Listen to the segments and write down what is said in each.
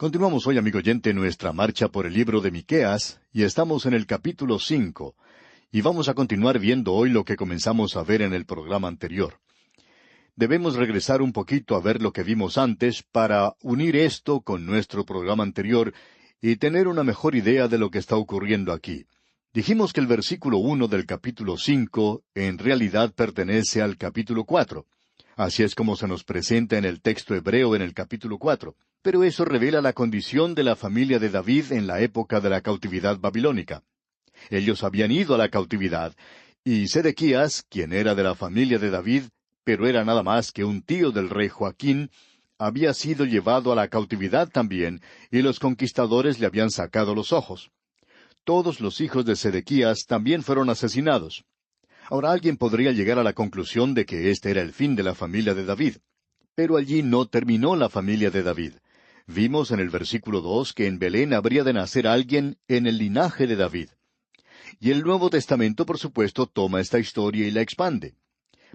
Continuamos hoy, amigo oyente, nuestra marcha por el libro de Miqueas, y estamos en el capítulo 5, y vamos a continuar viendo hoy lo que comenzamos a ver en el programa anterior. Debemos regresar un poquito a ver lo que vimos antes para unir esto con nuestro programa anterior y tener una mejor idea de lo que está ocurriendo aquí. Dijimos que el versículo 1 del capítulo 5 en realidad pertenece al capítulo 4. Así es como se nos presenta en el texto hebreo en el capítulo 4. Pero eso revela la condición de la familia de David en la época de la cautividad babilónica. Ellos habían ido a la cautividad, y Sedequías, quien era de la familia de David, pero era nada más que un tío del rey Joaquín, había sido llevado a la cautividad también, y los conquistadores le habían sacado los ojos. Todos los hijos de Sedequías también fueron asesinados. Ahora alguien podría llegar a la conclusión de que este era el fin de la familia de David. Pero allí no terminó la familia de David. Vimos en el versículo 2 que en Belén habría de nacer alguien en el linaje de David. Y el Nuevo Testamento, por supuesto, toma esta historia y la expande.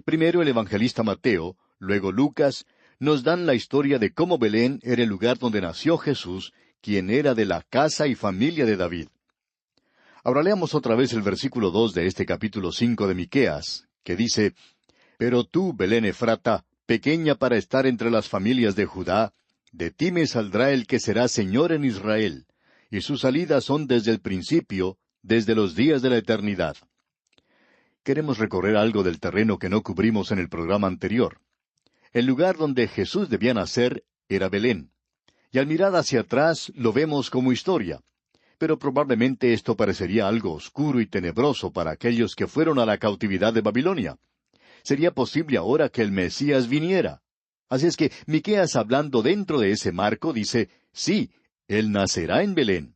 Primero el evangelista Mateo, luego Lucas, nos dan la historia de cómo Belén era el lugar donde nació Jesús, quien era de la casa y familia de David. Ahora leamos otra vez el versículo 2 de este capítulo 5 de Miqueas, que dice: «Pero tú, Belén Efrata, pequeña para estar entre las familias de Judá, de ti me saldrá el que será Señor en Israel, y sus salidas son desde el principio, desde los días de la eternidad». Queremos recorrer algo del terreno que no cubrimos en el programa anterior. El lugar donde Jesús debía nacer era Belén. Y al mirar hacia atrás lo vemos como historia. Pero probablemente esto parecería algo oscuro y tenebroso para aquellos que fueron a la cautividad de Babilonia. Sería posible ahora que el Mesías viniera. Así es que Miqueas, hablando dentro de ese marco, dice: sí, Él nacerá en Belén.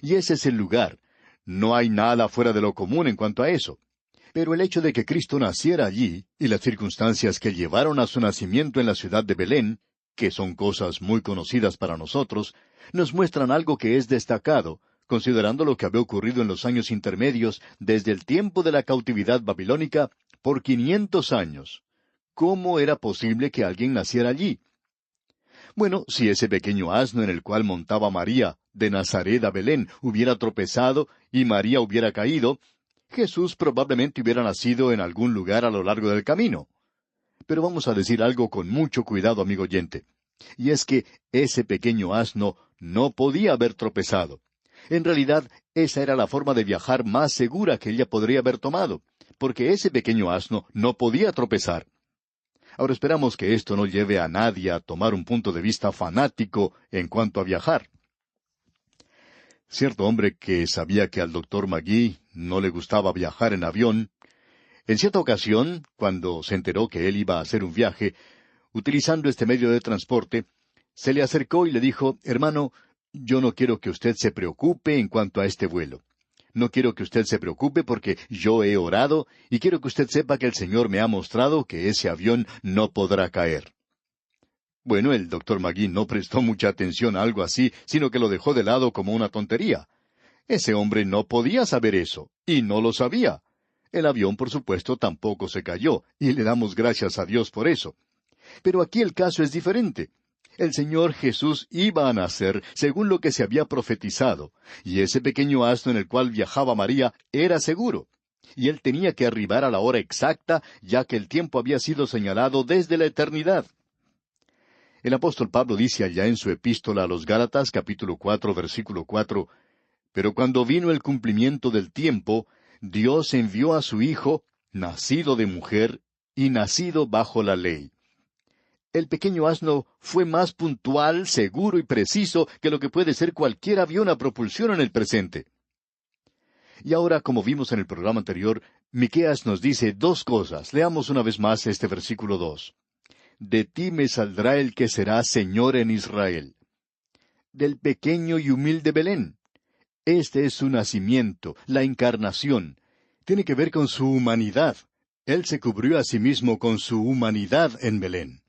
Y ese es el lugar. No hay nada fuera de lo común en cuanto a eso. Pero el hecho de que Cristo naciera allí, y las circunstancias que llevaron a su nacimiento en la ciudad de Belén, que son cosas muy conocidas para nosotros, nos muestran algo que es destacado, considerando lo que había ocurrido en los años intermedios desde el tiempo de la cautividad babilónica por 500 años. ¿Cómo era posible que alguien naciera allí? Bueno, si ese pequeño asno en el cual montaba María, de Nazaret a Belén, hubiera tropezado y María hubiera caído, Jesús probablemente hubiera nacido en algún lugar a lo largo del camino. Pero vamos a decir algo con mucho cuidado, amigo oyente. Y es que ese pequeño asno no podía haber tropezado. En realidad, esa era la forma de viajar más segura que ella podría haber tomado, porque ese pequeño asno no podía tropezar. Ahora esperamos que esto no lleve a nadie a tomar un punto de vista fanático en cuanto a viajar. Cierto hombre que sabía que al doctor Magee no le gustaba viajar en avión, en cierta ocasión, cuando se enteró que él iba a hacer un viaje, utilizando este medio de transporte, se le acercó y le dijo: «Hermano, yo no quiero que usted se preocupe en cuanto a este vuelo. No quiero que usted se preocupe porque yo he orado y quiero que usted sepa que el Señor me ha mostrado que ese avión no podrá caer». Bueno, el doctor Magee no prestó mucha atención a algo así, sino que lo dejó de lado como una tontería. Ese hombre no podía saber eso, y no lo sabía. El avión, por supuesto, tampoco se cayó, y le damos gracias a Dios por eso. Pero aquí el caso es diferente. El Señor Jesús iba a nacer según lo que se había profetizado, y ese pequeño asno en el cual viajaba María era seguro. Y él tenía que arribar a la hora exacta, ya que el tiempo había sido señalado desde la eternidad. El apóstol Pablo dice allá en su epístola a los Gálatas, capítulo 4, versículo 4, «Pero cuando vino el cumplimiento del tiempo, Dios envió a su Hijo, nacido de mujer y nacido bajo la ley». El pequeño asno fue más puntual, seguro y preciso que lo que puede ser cualquier avión a propulsión en el presente. Y ahora, como vimos en el programa anterior, Miqueas nos dice dos cosas. Leamos una vez más este versículo 2. «De ti me saldrá el que será Señor en Israel». Del pequeño y humilde Belén. Este es su nacimiento, la encarnación. Tiene que ver con su humanidad. Él se cubrió a sí mismo con su humanidad en Belén.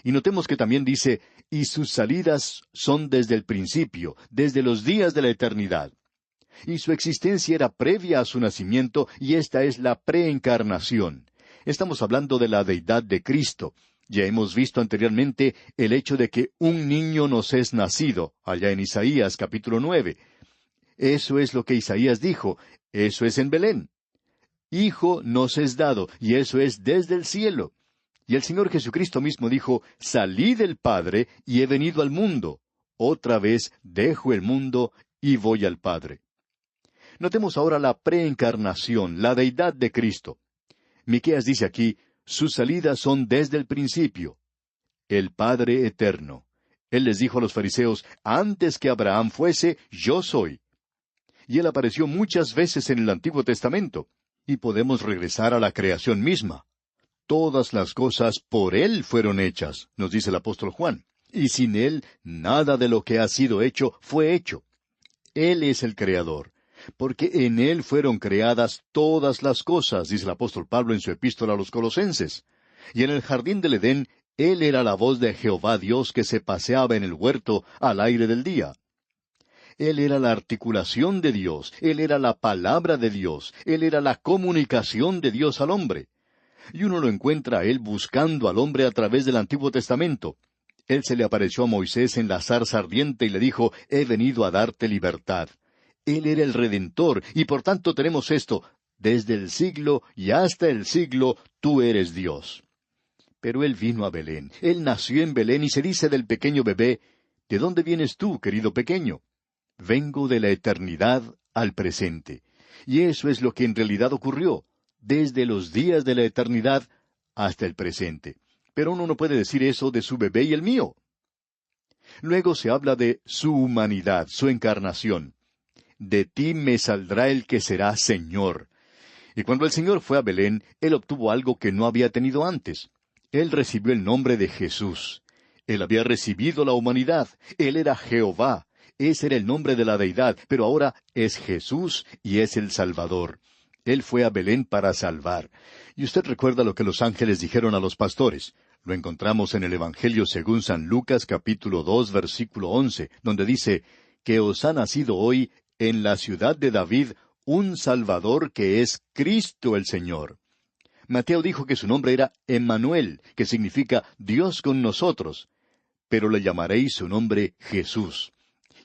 Y notemos que también dice: «Y sus salidas son desde el principio, desde los días de la eternidad». Y su existencia era previa a su nacimiento, y esta es la preencarnación. Estamos hablando de la deidad de Cristo. Ya hemos visto anteriormente el hecho de que un niño nos es nacido, allá en Isaías capítulo 9. Eso es lo que Isaías dijo, eso es en Belén. Hijo nos es dado, y eso es desde el cielo. Y el Señor Jesucristo mismo dijo, salí del Padre y he venido al mundo. Otra vez dejo el mundo y voy al Padre. Notemos ahora la preencarnación, la deidad de Cristo. Miqueas dice aquí, sus salidas son desde el principio. El Padre eterno. Él les dijo a los fariseos, antes que Abraham fuese, yo soy. Y él apareció muchas veces en el Antiguo Testamento. Y podemos regresar a la creación misma. Todas las cosas por Él fueron hechas, nos dice el apóstol Juan. Y sin Él, nada de lo que ha sido hecho fue hecho. Él es el Creador. Porque en Él fueron creadas todas las cosas, dice el apóstol Pablo en su epístola a los Colosenses. Y en el jardín del Edén, Él era la voz de Jehová Dios que se paseaba en el huerto al aire del día. Él era la articulación de Dios, Él era la palabra de Dios, Él era la comunicación de Dios al hombre. Y uno lo encuentra a Él buscando al hombre a través del Antiguo Testamento. Él se le apareció a Moisés en la zarza ardiente y le dijo, he venido a darte libertad. Él era el Redentor, y por tanto tenemos esto, desde el siglo y hasta el siglo, tú eres Dios. Pero Él vino a Belén, Él nació en Belén y se dice del pequeño bebé, ¿de dónde vienes tú, querido pequeño? Vengo de la eternidad al presente. Y eso es lo que en realidad ocurrió, desde los días de la eternidad hasta el presente. Pero uno no puede decir eso de su bebé y el mío. Luego se habla de su humanidad, su encarnación. De ti me saldrá el que será Señor. Y cuando el Señor fue a Belén, Él obtuvo algo que no había tenido antes. Él recibió el nombre de Jesús. Él había recibido la humanidad. Él era Jehová. Ese era el nombre de la deidad, pero ahora es Jesús y es el Salvador. Él fue a Belén para salvar. Y usted recuerda lo que los ángeles dijeron a los pastores. Lo encontramos en el Evangelio según San Lucas capítulo 2 versículo 11, donde dice, que os ha nacido hoy en la ciudad de David un Salvador que es Cristo el Señor. Mateo dijo que su nombre era Emmanuel, que significa Dios con nosotros. Pero le llamaréis su nombre Jesús.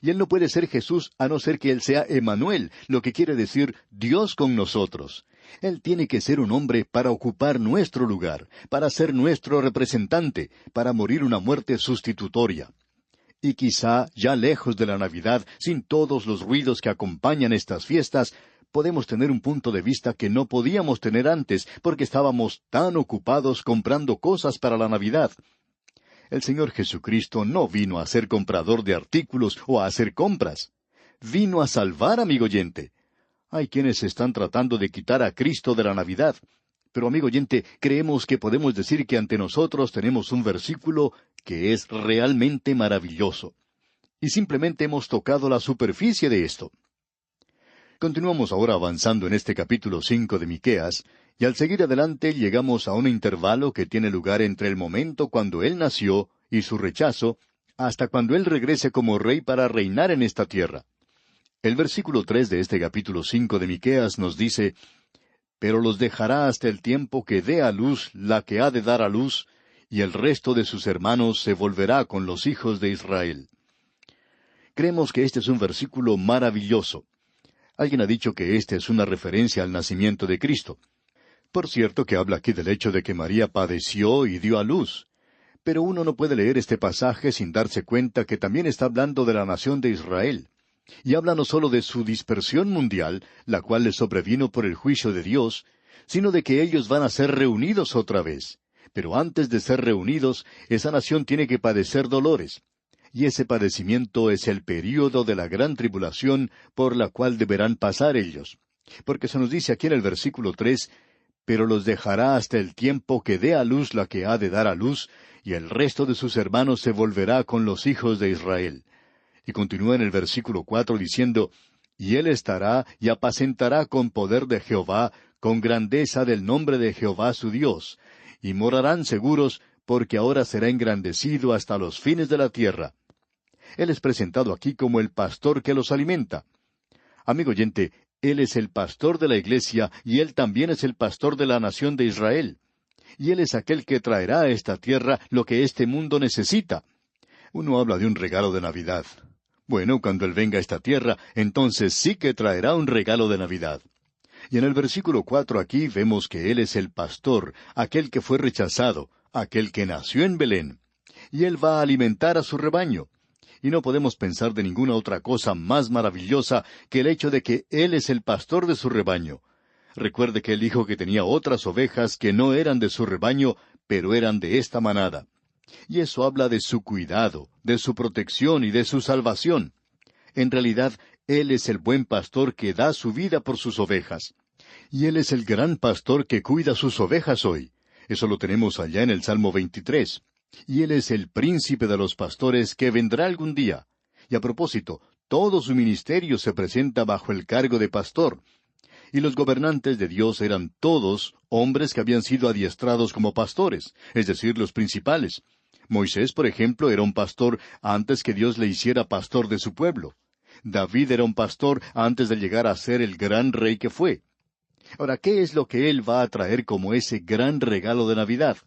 Y Él no puede ser Jesús a no ser que Él sea Emmanuel, lo que quiere decir Dios con nosotros. Él tiene que ser un hombre para ocupar nuestro lugar, para ser nuestro representante, para morir una muerte sustitutoria. Y quizá, ya lejos de la Navidad, sin todos los ruidos que acompañan estas fiestas, podemos tener un punto de vista que no podíamos tener antes, porque estábamos tan ocupados comprando cosas para la Navidad. El Señor Jesucristo no vino a ser comprador de artículos o a hacer compras. Vino a salvar, amigo oyente. Hay quienes están tratando de quitar a Cristo de la Navidad. Pero, amigo oyente, creemos que podemos decir que ante nosotros tenemos un versículo que es realmente maravilloso. Y simplemente hemos tocado la superficie de esto. Continuamos ahora avanzando en este capítulo 5 de Miqueas, y al seguir adelante llegamos a un intervalo que tiene lugar entre el momento cuando Él nació y su rechazo, hasta cuando Él regrese como rey para reinar en esta tierra. El versículo 3 de este capítulo 5 de Miqueas nos dice, pero los dejará hasta el tiempo que dé a luz la que ha de dar a luz, y el resto de sus hermanos se volverá con los hijos de Israel. Creemos que este es un versículo maravilloso. Alguien ha dicho que este es una referencia al nacimiento de Cristo. Por cierto que habla aquí del hecho de que María padeció y dio a luz. Pero uno no puede leer este pasaje sin darse cuenta que también está hablando de la nación de Israel. Y habla no sólo de su dispersión mundial, la cual les sobrevino por el juicio de Dios, sino de que ellos van a ser reunidos otra vez. Pero antes de ser reunidos, esa nación tiene que padecer dolores. Y ese padecimiento es el período de la gran tribulación por la cual deberán pasar ellos. Porque se nos dice aquí en el versículo 3, pero los dejará hasta el tiempo que dé a luz la que ha de dar a luz, y el resto de sus hermanos se volverá con los hijos de Israel. Y continúa en el versículo 4 diciendo, y él estará y apacentará con poder de Jehová, con grandeza del nombre de Jehová su Dios, y morarán seguros, porque ahora será engrandecido hasta los fines de la tierra. Él es presentado aquí como el pastor que los alimenta. Amigo oyente, Él es el pastor de la iglesia y Él también es el pastor de la nación de Israel. y Él es aquel que traerá a esta tierra lo que este mundo necesita. Uno habla de un regalo de Navidad. Bueno, cuando Él venga a esta tierra, entonces sí que traerá un regalo de Navidad. Y en el versículo 4 aquí vemos que Él es el pastor, aquel que fue rechazado, aquel que nació en Belén. Y Él va a alimentar a su rebaño. Y no podemos pensar de ninguna otra cosa más maravillosa que el hecho de que Él es el pastor de su rebaño. Recuerde que Él dijo que tenía otras ovejas que no eran de su rebaño, pero eran de esta manada. Y eso habla de su cuidado, de su protección y de su salvación. En realidad, Él es el buen pastor que da su vida por sus ovejas. Y Él es el gran pastor que cuida sus ovejas hoy. Eso lo tenemos allá en el Salmo 23. Y Él es el príncipe de los pastores que vendrá algún día. Y a propósito, todo su ministerio se presenta bajo el cargo de pastor. Y los gobernantes de Dios eran todos hombres que habían sido adiestrados como pastores, es decir, los principales. Moisés, por ejemplo, era un pastor antes que Dios le hiciera pastor de su pueblo. David era un pastor antes de llegar a ser el gran rey que fue. Ahora, ¿qué es lo que Él va a traer como ese gran regalo de Navidad?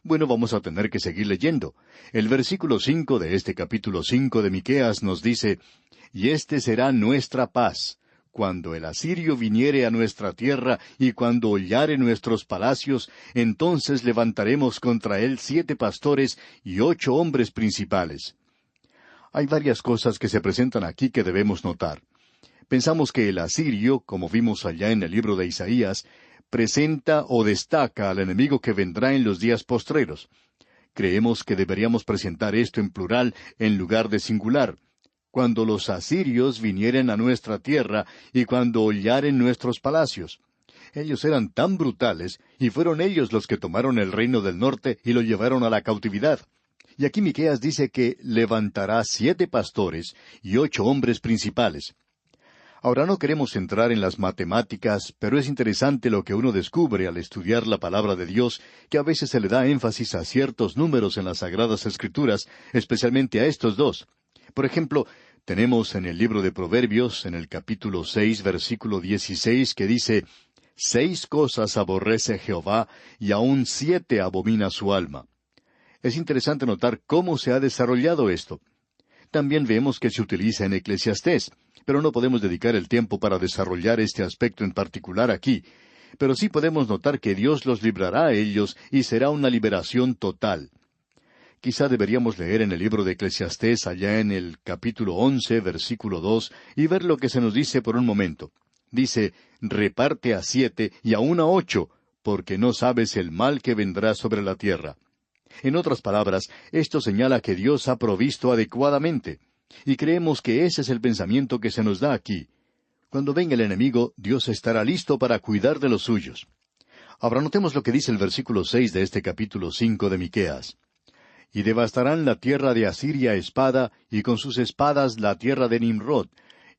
Bueno, vamos a tener que seguir leyendo. El versículo 5 de este capítulo 5 de Miqueas nos dice, «Y este será nuestra paz, cuando el asirio viniere a nuestra tierra, y cuando hollare nuestros palacios, entonces levantaremos contra él 7 pastores y 8 hombres principales». Hay varias cosas que se presentan aquí que debemos notar. Pensamos que el asirio, como vimos allá en el libro de Isaías, presenta o destaca al enemigo que vendrá en los días postreros. Creemos que deberíamos presentar esto en plural en lugar de singular. Cuando los asirios vinieren a nuestra tierra y cuando hollaren nuestros palacios. Ellos eran tan brutales, y fueron ellos los que tomaron el reino del norte y lo llevaron a la cautividad. Y aquí Miqueas dice que levantará 7 pastores y 8 hombres principales. Ahora no queremos entrar en las matemáticas, pero es interesante lo que uno descubre al estudiar la palabra de Dios, que a veces se le da énfasis a ciertos números en las Sagradas Escrituras, especialmente a estos dos. Por ejemplo, tenemos en el libro de Proverbios, en el capítulo 6, versículo 16, que dice, «6 cosas aborrece Jehová, y aun 7 abomina su alma». Es interesante notar cómo se ha desarrollado esto. También vemos que se utiliza en Eclesiastés, pero no podemos dedicar el tiempo para desarrollar este aspecto en particular aquí. Pero sí podemos notar que Dios los librará a ellos y será una liberación total. Quizá deberíamos leer en el libro de Eclesiastés allá en el capítulo 11, versículo 2, y ver lo que se nos dice por un momento. Dice, «Reparte a 7 y aun a 8, porque no sabes el mal que vendrá sobre la tierra». En otras palabras, esto señala que Dios ha provisto adecuadamente. Y creemos que ese es el pensamiento que se nos da aquí. Cuando venga el enemigo, Dios estará listo para cuidar de los suyos. Ahora notemos lo que dice el versículo 6 de este capítulo 5 de Miqueas. «Y devastarán la tierra de Asiria a espada, y con sus espadas la tierra de Nimrod,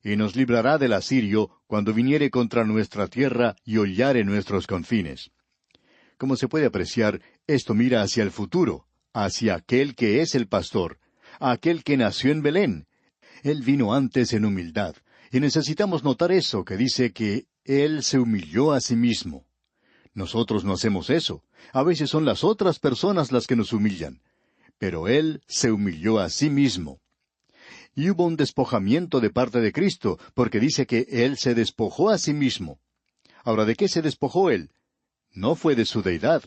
y nos librará del asirio cuando viniere contra nuestra tierra y hollare nuestros confines». Como se puede apreciar, esto mira hacia el futuro, hacia aquel que es el pastor, aquel que nació en Belén. Él vino antes en humildad, y necesitamos notar eso que dice que Él se humilló a sí mismo. Nosotros no hacemos eso. A veces son las otras personas las que nos humillan. Pero Él se humilló a sí mismo. Y hubo un despojamiento de parte de Cristo, porque dice que Él se despojó a sí mismo. Ahora, ¿de qué se despojó Él? No fue de su deidad,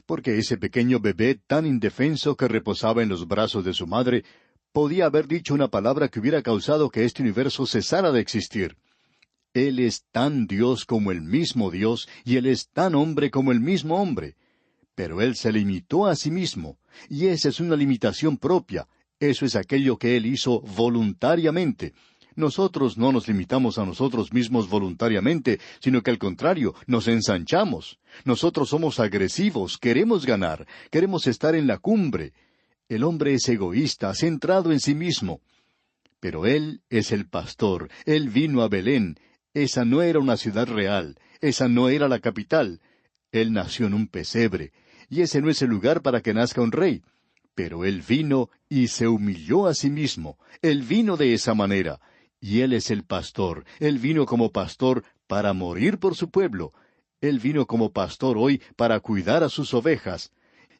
porque ese pequeño bebé tan indefenso que reposaba en los brazos de su madre podía haber dicho una palabra que hubiera causado que este universo cesara de existir. Él es tan Dios como el mismo Dios, y Él es tan hombre como el mismo hombre. Pero Él se limitó a sí mismo, y esa es una limitación propia. Eso es aquello que Él hizo voluntariamente. Nosotros no nos limitamos a nosotros mismos voluntariamente, sino que al contrario, nos ensanchamos. Nosotros somos agresivos, queremos ganar, queremos estar en la cumbre. El hombre es egoísta, centrado en sí mismo. Pero Él es el pastor, Él vino a Belén. Esa no era una ciudad real, esa no era la capital. Él nació en un pesebre, y ese no es el lugar para que nazca un rey. Pero Él vino y se humilló a sí mismo. Él vino de esa manera. Y Él es el pastor. Él vino como pastor para morir por su pueblo. Él vino como pastor hoy para cuidar a sus ovejas,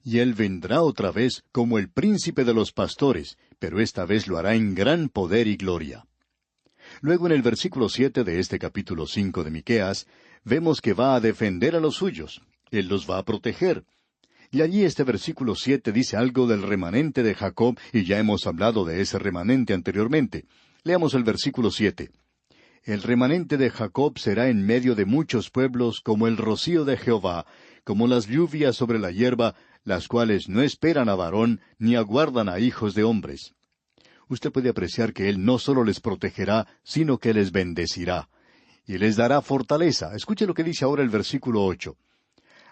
y Él vendrá otra vez como el príncipe de los pastores, pero esta vez lo hará en gran poder y gloria. Luego en el versículo 7 de este capítulo 5 de Miqueas, vemos que va a defender a los suyos. Él los va a proteger. Y allí este versículo 7 dice algo del remanente de Jacob, y ya hemos hablado de ese remanente anteriormente. Leamos el versículo 7. El remanente de Jacob será en medio de muchos pueblos como el rocío de Jehová, como las lluvias sobre la hierba, las cuales no esperan a varón, ni aguardan a hijos de hombres. Usted puede apreciar que Él no solo les protegerá, sino que les bendecirá. Y les dará fortaleza. Escuche lo que dice ahora el versículo 8.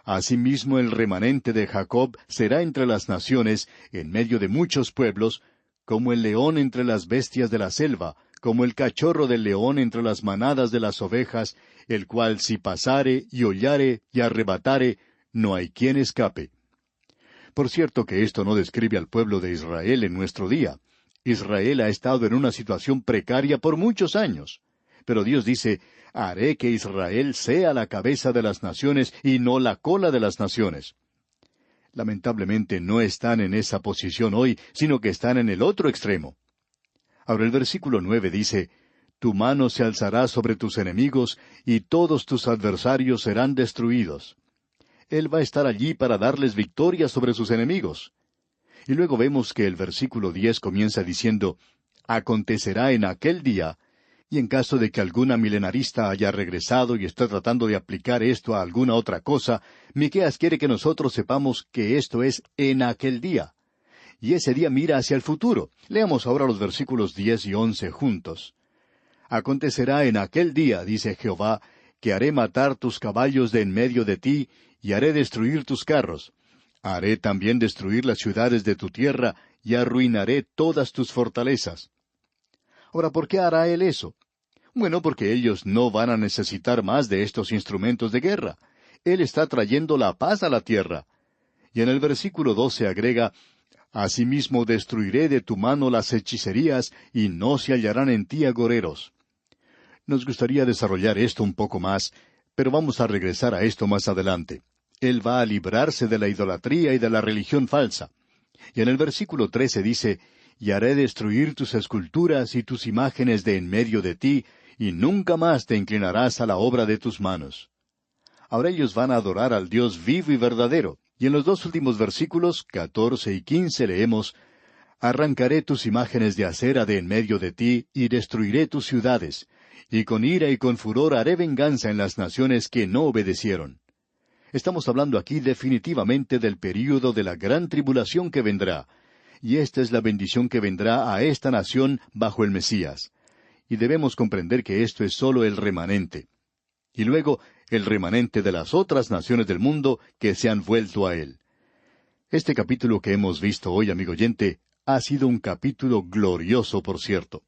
Asimismo el remanente de Jacob será entre las naciones, en medio de muchos pueblos, como el león entre las bestias de la selva, como el cachorro del león entre las manadas de las ovejas, el cual si pasare y hollare y arrebatare, no hay quien escape. Por cierto que esto no describe al pueblo de Israel en nuestro día. Israel ha estado en una situación precaria por muchos años. Pero Dios dice, haré que Israel sea la cabeza de las naciones y no la cola de las naciones. Lamentablemente no están en esa posición hoy, sino que están en el otro extremo. Ahora el versículo 9 dice, tu mano se alzará sobre tus enemigos, y todos tus adversarios serán destruidos. Él va a estar allí para darles victoria sobre sus enemigos. Y luego vemos que el versículo 10 comienza diciendo, acontecerá en aquel día, y en caso de que alguna milenarista haya regresado y esté tratando de aplicar esto a alguna otra cosa, Miqueas quiere que nosotros sepamos que esto es en aquel día. Y ese día mira hacia el futuro. Leamos ahora los versículos 10 y 11 juntos. Acontecerá en aquel día, dice Jehová, que haré matar tus caballos de en medio de ti, y haré destruir tus carros. Haré también destruir las ciudades de tu tierra, y arruinaré todas tus fortalezas. Ahora, ¿por qué hará él eso? Bueno, porque ellos no van a necesitar más de estos instrumentos de guerra. Él está trayendo la paz a la tierra. Y en el versículo 12 agrega, asimismo destruiré de tu mano las hechicerías, y no se hallarán en ti agoreros. Nos gustaría desarrollar esto un poco más, pero vamos a regresar a esto más adelante. Él va a librarse de la idolatría y de la religión falsa. Y en el versículo 13 dice, y haré destruir tus esculturas y tus imágenes de en medio de ti, y nunca más te inclinarás a la obra de tus manos. Ahora ellos van a adorar al Dios vivo y verdadero. Y en los dos últimos versículos, 14 y 15, leemos, arrancaré tus imágenes de acera de en medio de ti, y destruiré tus ciudades, y con ira y con furor haré venganza en las naciones que no obedecieron. Estamos hablando aquí definitivamente del período de la gran tribulación que vendrá, y esta es la bendición que vendrá a esta nación bajo el Mesías. Y debemos comprender que esto es sólo el remanente. Y luego, el remanente de las otras naciones del mundo que se han vuelto a Él. Este capítulo que hemos visto hoy, amigo oyente, ha sido un capítulo glorioso, por cierto.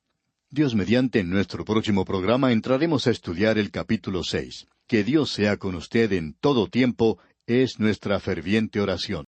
Dios mediante, en nuestro próximo programa entraremos a estudiar el capítulo 6. Que Dios sea con usted en todo tiempo, es nuestra ferviente oración.